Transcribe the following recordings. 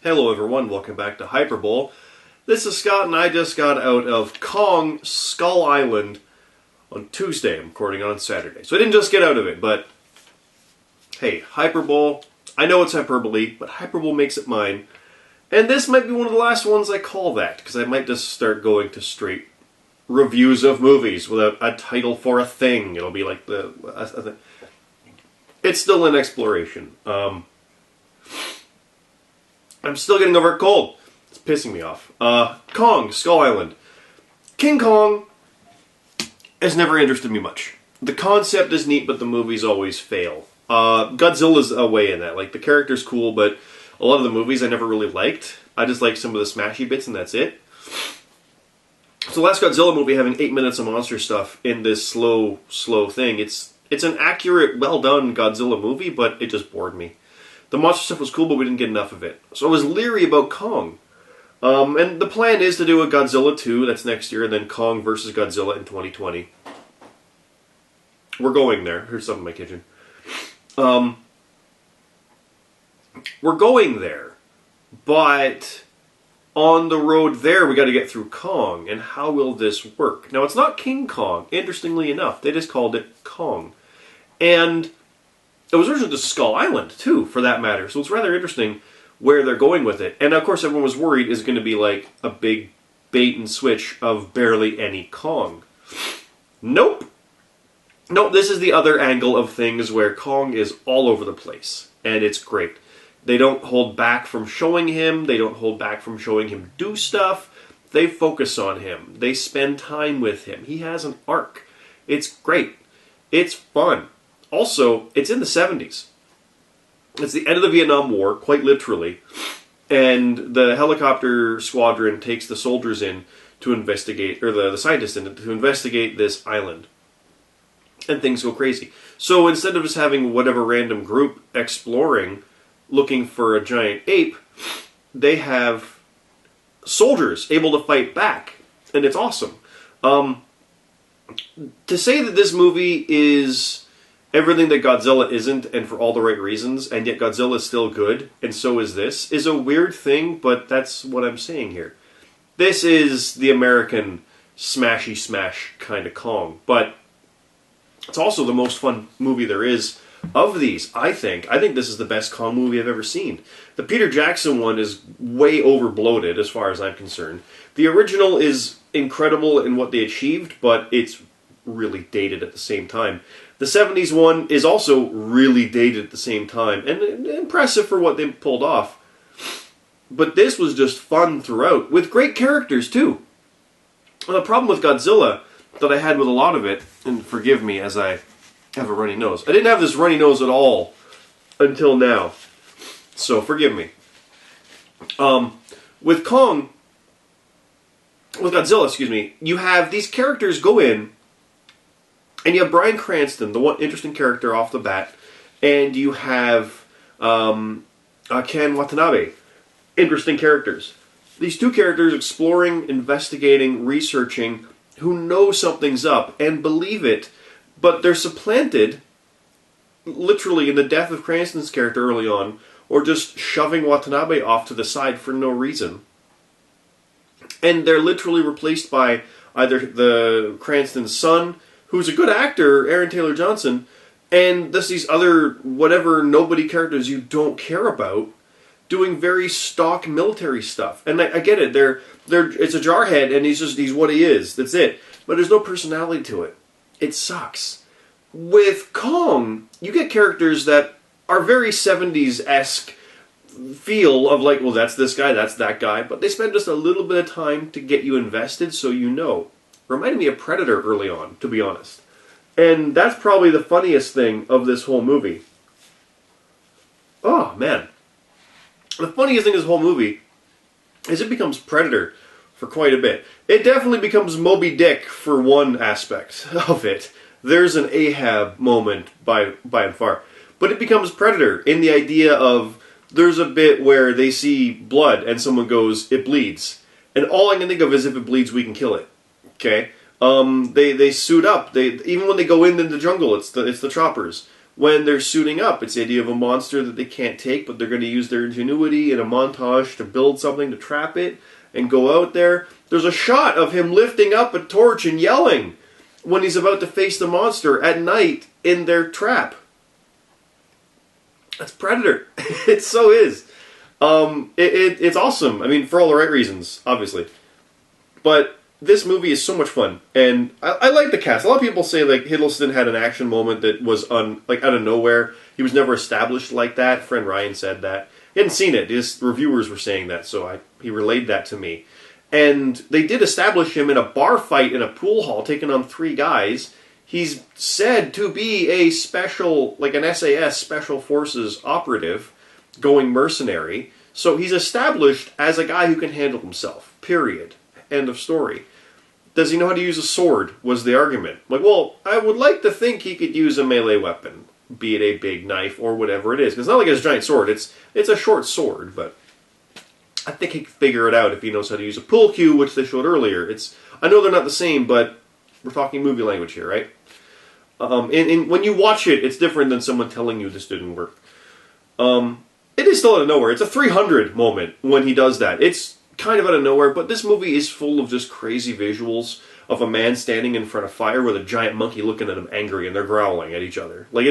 Hello everyone, welcome back to Hyperbole. This is Scott and I just got out of Kong Skull Island on Tuesday. I'm recording on Saturday. So I didn't just get out of it, but hey, Hyperbole, I know it's Hyperbole, but Hyperbole makes it mine. And this might be one of the last ones I call that, because I might just start going to straight reviews of movies without a title for a thing. It'll be like it's still an exploration. I'm still getting over a cold. It's pissing me off. Kong, Skull Island. King Kong has never interested me much. The concept is neat, but the movies always fail. Godzilla's a way in that. Like, the character's cool, but a lot of the movies I never really liked. I just like some of the smashy bits, and that's it. So the last Godzilla movie having 8 minutes of monster stuff in this slow thing, it's an accurate, well-done Godzilla movie, but it just bored me. The monster stuff was cool, but we didn't get enough of it. So I was leery about Kong. And the plan is to do a Godzilla 2, that's next year, and then Kong vs. Godzilla in 2020. We're going there. Here's something in my kitchen. We're going there. But on the road there, we got to get through Kong. And how will this work? Now, it's not King Kong, interestingly enough. They just called it Kong. And it was originally the Skull Island, too, for that matter. So it's rather interesting where they're going with it. And, of course, everyone was worried it's going to be like a big bait and switch of barely any Kong. Nope. Nope, this is the other angle of things where Kong is all over the place. And it's great. They don't hold back from showing him. They don't hold back from showing him do stuff. They focus on him. They spend time with him. He has an arc. It's great. It's fun. Also, it's in the 70s. It's the end of the Vietnam War, quite literally, and the helicopter squadron takes the soldiers in to investigate, or the scientists in to investigate this island. And things go crazy. So instead of just having whatever random group exploring, looking for a giant ape, they have soldiers able to fight back, and it's awesome. To say that this movie is everything that Godzilla isn't, and for all the right reasons, and yet Godzilla is still good, and so is this, is a weird thing, but that's what I'm saying here. This is the American smashy smash kind of Kong, but it's also the most fun movie there is of these, I think. I think this is the best Kong movie I've ever seen. The Peter Jackson one is way over-bloated, as far as I'm concerned. The original is incredible in what they achieved, but it's really dated at the same time. The 70s one is also really dated at the same time, and impressive for what they pulled off. But this was just fun throughout, with great characters, too. And the problem with Godzilla that I had with a lot of it, and forgive me as I have a runny nose. I didn't have this runny nose at all until now, so forgive me. With Godzilla, you have these characters go in, and you have Bryan Cranston, the one interesting character off the bat, and you have Ken Watanabe, interesting characters. These two characters exploring, investigating, researching, who know something's up and believe it, but they're supplanted, literally in the death of Cranston's character early on, or just shoving Watanabe off to the side for no reason. And they're literally replaced by either the Cranston's son, who's a good actor, Aaron Taylor Johnson, and these other whatever nobody characters you don't care about, doing very stock military stuff. And I get it, it's a jarhead, and he's what he is. That's it. But there's no personality to it. It sucks. With Kong, you get characters that are very 70s-esque feel of like, well, that's this guy, that's that guy, but they spend just a little bit of time to get you invested so you know. Reminded me of Predator early on, to be honest. And that's probably the funniest thing of this whole movie. Oh, man. The funniest thing of this whole movie is it becomes Predator for quite a bit. It definitely becomes Moby Dick for one aspect of it. There's an Ahab moment by and far. But it becomes Predator in the idea of there's a bit where they see blood and someone goes, it bleeds. And all I can think of is if it bleeds, we can kill it. Okay? They suit up. Even when they go in the jungle, it's the choppers. when they're suiting up. It's the idea of a monster that they can't take, but they're going to use their ingenuity in a montage to build something to trap it and go out there. There's a shot of him lifting up a torch and yelling when he's about to face the monster at night in their trap. That's Predator. It so is. It's awesome. I mean, for all the right reasons, obviously. But this movie is so much fun, and I like the cast. A lot of people say like Hiddleston had an action moment that was like out of nowhere. He was never established like that. Friend Ryan said that. He hadn't seen it. His reviewers were saying that, so he relayed that to me. And they did establish him in a bar fight in a pool hall, taking on 3 guys. He's said to be a special, like an SAS Special Forces operative, going mercenary. So he's established as a guy who can handle himself, period. End of story. Does he know how to use a sword, was the argument. Like, well, I would like to think he could use a melee weapon, be it a big knife or whatever it is. Because it's not like it's a giant sword, it's a short sword, but I think he could figure it out if he knows how to use a pull cue, which they showed earlier. I know they're not the same, but we're talking movie language here, right? And when you watch it, it's different than someone telling you this didn't work. It is still out of nowhere. It's a 300 moment when he does that. It's kind of out of nowhere, but this movie is full of just crazy visuals of a man standing in front of fire with a giant monkey looking at him angry, and they're growling at each other. Like,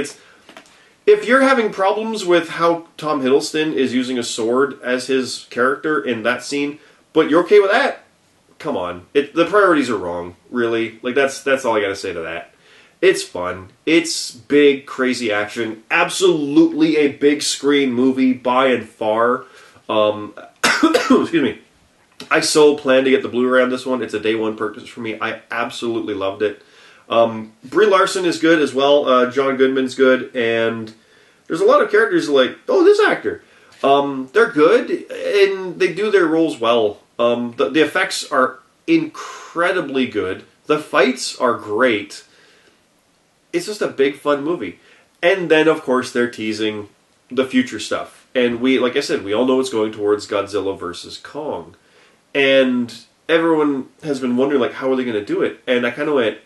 if you're having problems with how Tom Hiddleston is using a sword as his character in that scene, but you're okay with that, come on. The priorities are wrong, really. Like, that's all I gotta say to that. It's fun. It's big, crazy action. Absolutely a big screen movie by and far. Excuse me. I so plan to get the Blu-ray on this one. It's a day one purchase for me. I absolutely loved it. Brie Larson is good as well. John Goodman's good. And there's a lot of characters like, oh, this actor. They're good, and they do their roles well. The effects are incredibly good. The fights are great. It's just a big, fun movie. And then, of course, they're teasing the future stuff. And like I said, we all know it's going towards Godzilla versus Kong. And everyone has been wondering, like, how are they going to do it? And I kind of went,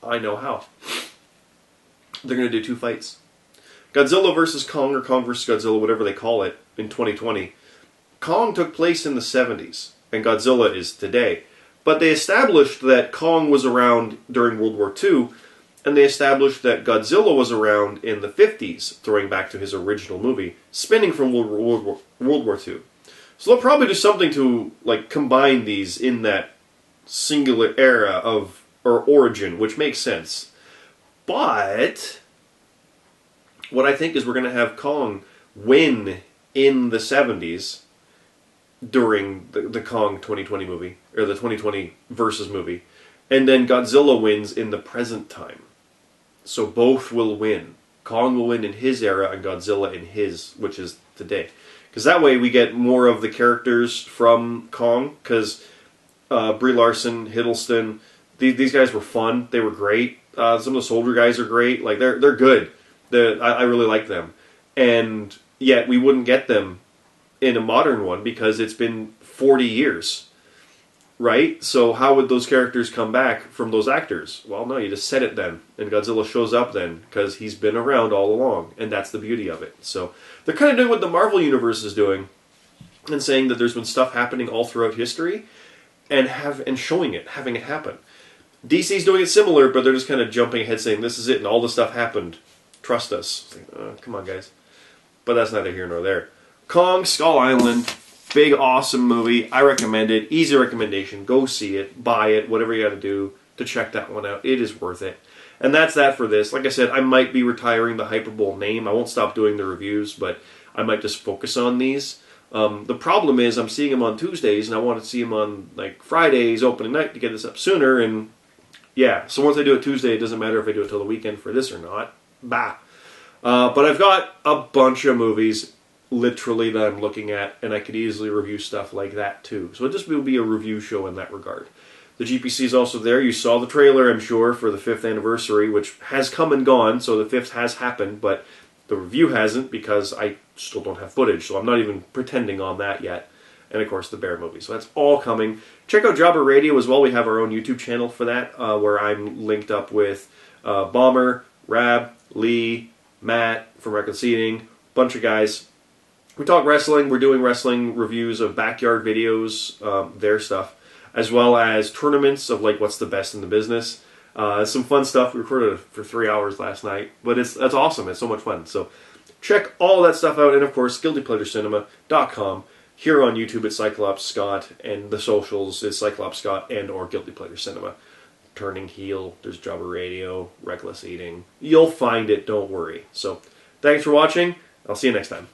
I know how. They're going to do 2 fights. Godzilla versus Kong, or Kong versus Godzilla, whatever they call it, in 2020. Kong took place in the 70s, and Godzilla is today. But they established that Kong was around during World War II, and they established that Godzilla was around in the 50s, throwing back to his original movie, spinning from World War II. So they'll probably do something to like combine these in that singular era or origin, which makes sense. But what I think is we're going to have Kong win in the 70s during the Kong 2020 movie, or the 2020 versus movie, and then Godzilla wins in the present time. So both will win. Kong will win in his era and Godzilla in his, which is today. Because that way we get more of the characters from Kong. Because Brie Larson, Hiddleston, these guys were fun. They were great. Some of the soldier guys are great. Like they're good. I really like them. And yet we wouldn't get them in a modern one because it's been 40 years. Right? So how would those characters come back from those actors? Well, no, you just set it then. And Godzilla shows up then, because he's been around all along. And that's the beauty of it. So they're kind of doing what the Marvel Universe is doing, and saying that there's been stuff happening all throughout history, and showing it, having it happen. DC's doing it similar, but they're just kind of jumping ahead saying, this is it, and all this stuff happened. Trust us. Like, come on, guys. But that's neither here nor there. Kong, Skull Island. Big, awesome movie. I recommend it. Easy recommendation. Go see it. Buy it. Whatever you got to do to check that one out. It is worth it. And that's that for this. Like I said, I might be retiring the Hyperbole name. I won't stop doing the reviews, but I might just focus on these. The problem is I'm seeing them on Tuesdays, and I want to see them on like Fridays, opening night, to get this up sooner. And yeah, so once I do it Tuesday, it doesn't matter if I do it till the weekend for this or not. Bah. But I've got a bunch of movies literally that I'm looking at, and I could easily review stuff like that too. So it just will be a review show in that regard. The GPC is also there. You saw the trailer, I'm sure, for the 5th anniversary, which has come and gone, so the 5th has happened, but the review hasn't because I still don't have footage, so I'm not even pretending on that yet. And of course the Bear movie. So that's all coming. Check out Jobber Radio as well. We have our own YouTube channel for that, where I'm linked up with Bomber, Rab, Lee, Matt from Reckless Eating, bunch of guys. We talk wrestling. We're doing wrestling reviews of backyard videos, their stuff, as well as tournaments of like what's the best in the business. Some fun stuff. We recorded for 3 hours last night, but that's awesome. It's so much fun. So check all that stuff out, and of course, GuiltyPleasureCinema.com. Here on YouTube, it's Cyclops Scott, and the socials is Cyclops Scott and or Guilty Pleasure Cinema. Turning Heel, there's Jobber Radio, Reckless Eating. You'll find it, don't worry. So, thanks for watching. I'll see you next time.